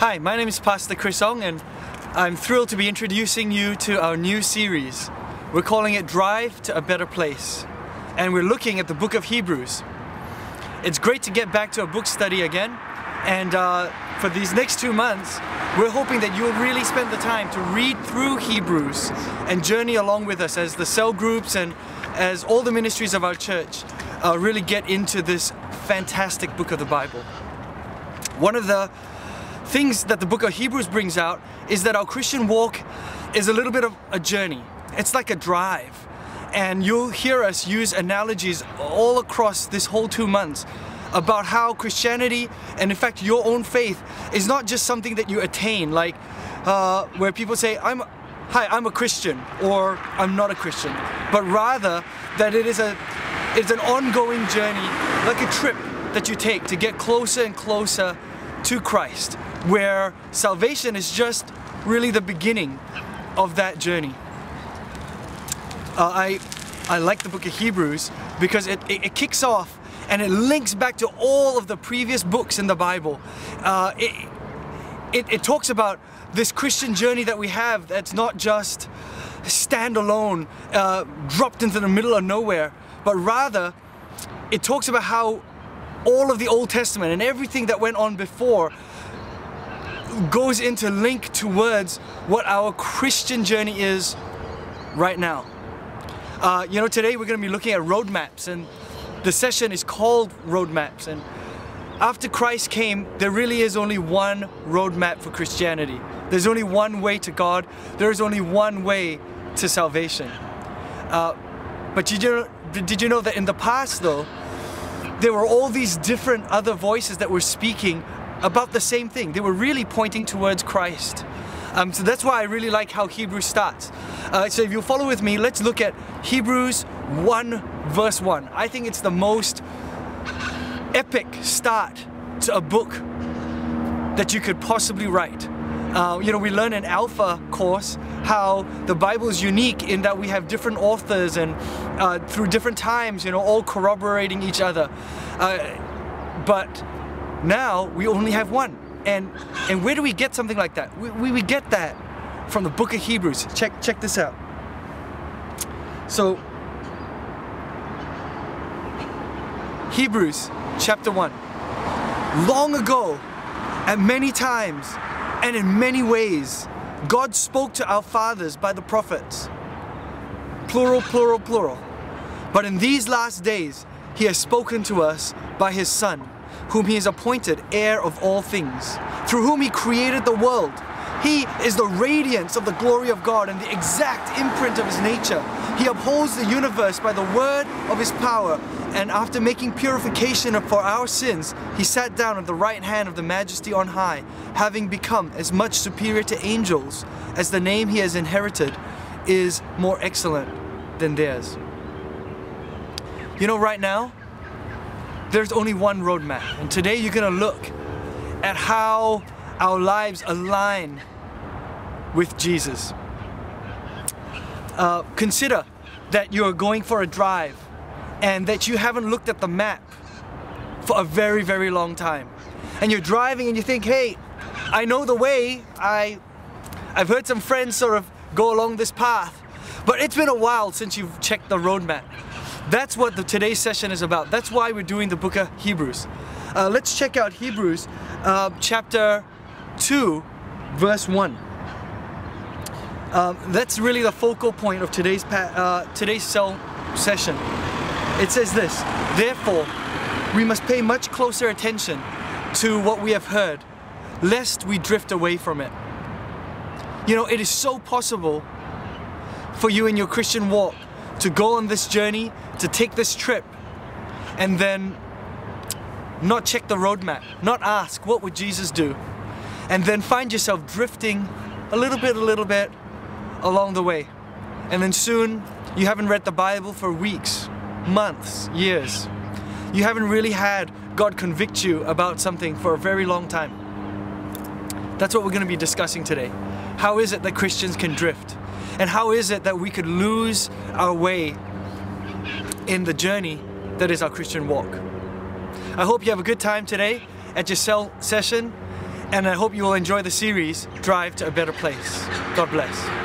Hi, my name is Pastor Chris Ong, and I'm thrilled to be introducing you to our new series. We're calling it Drive to a Better Place, and we're looking at the book of Hebrews. It's great to get back to a book study again, and for these next 2 months, we're hoping that you'll really spend the time to read through Hebrews and journey along with us as the cell groups and as all the ministries of our church really get into this fantastic book of the Bible. One of the things that the book of Hebrews brings out is that our Christian walk is a little bit of a journey. It's like a drive. And you'll hear us use analogies all across this whole 2 months about how Christianity, and in fact your own faith, is not just something that you attain, like where people say, I'm a Christian, or I'm not a Christian, but rather that it's an ongoing journey, like a trip that you take to get closer and closer to Christ, where salvation is just really the beginning of that journey. I like the book of Hebrews because it kicks off and it links back to all of the previous books in the Bible. It talks about this Christian journey that we have that's not just standalone, dropped into the middle of nowhere, but rather it talks about how all of the Old Testament and everything that went on before goes into link towards what our Christian journey is right now. Today we're going to be looking at roadmaps, and the session is called Roadmaps. And after Christ came, there really is only one roadmap for Christianity. There's only one way to God. There's only one way to salvation. But did you know that in the past, though, there were all these different other voices that were speaking about the same thing? They were really pointing towards Christ. So that's why I really like how Hebrews starts. So if you follow with me, let's look at Hebrews 1 verse 1. I think it's the most epic start to a book that you could possibly write. We learn in Alpha course how the Bible is unique in that we have different authors and through different times, all corroborating each other. But now we only have one. And where do we get something like that? We get that from the book of Hebrews. Check this out. So, Hebrews chapter 1. Long ago, at many times and in many ways, God spoke to our fathers by the prophets. Plural, plural, plural. But in these last days, He has spoken to us by His Son, whom He has appointed heir of all things, through whom He created the world. He is the radiance of the glory of God and the exact imprint of His nature. He upholds the universe by the word of His power, and after making purification for our sins, He sat down at the right hand of the Majesty on high, having become as much superior to angels as the name He has inherited is more excellent than theirs. Right now, there's only one roadmap, and today you're going to look at how our lives align with Jesus. Consider that you're going for a drive and that you haven't looked at the map for a very, very long time. And you're driving and you think, hey, I know the way. I've heard some friends sort of go along this path, but it's been a while since you've checked the roadmap. That's what today's session is about. That's why we're doing the book of Hebrews. Let's check out Hebrews chapter 2 verse 1. That's really the focal point of today's cell session. It says this: therefore we must pay much closer attention to what we have heard, lest we drift away from it. It is so possible for you in your Christian walk to go on this journey, to take this trip, and then not check the roadmap, not ask, what would Jesus do? And then find yourself drifting a little bit along the way. And then soon, you haven't read the Bible for weeks, months, years. You haven't really had God convict you about something for a very long time. That's what we're going to be discussing today. How is it that Christians can drift? And how is it that we could lose our way in the journey that is our Christian walk? I hope you have a good time today at your cell session, And I hope you will enjoy the series, Drive to a Better Place. God bless.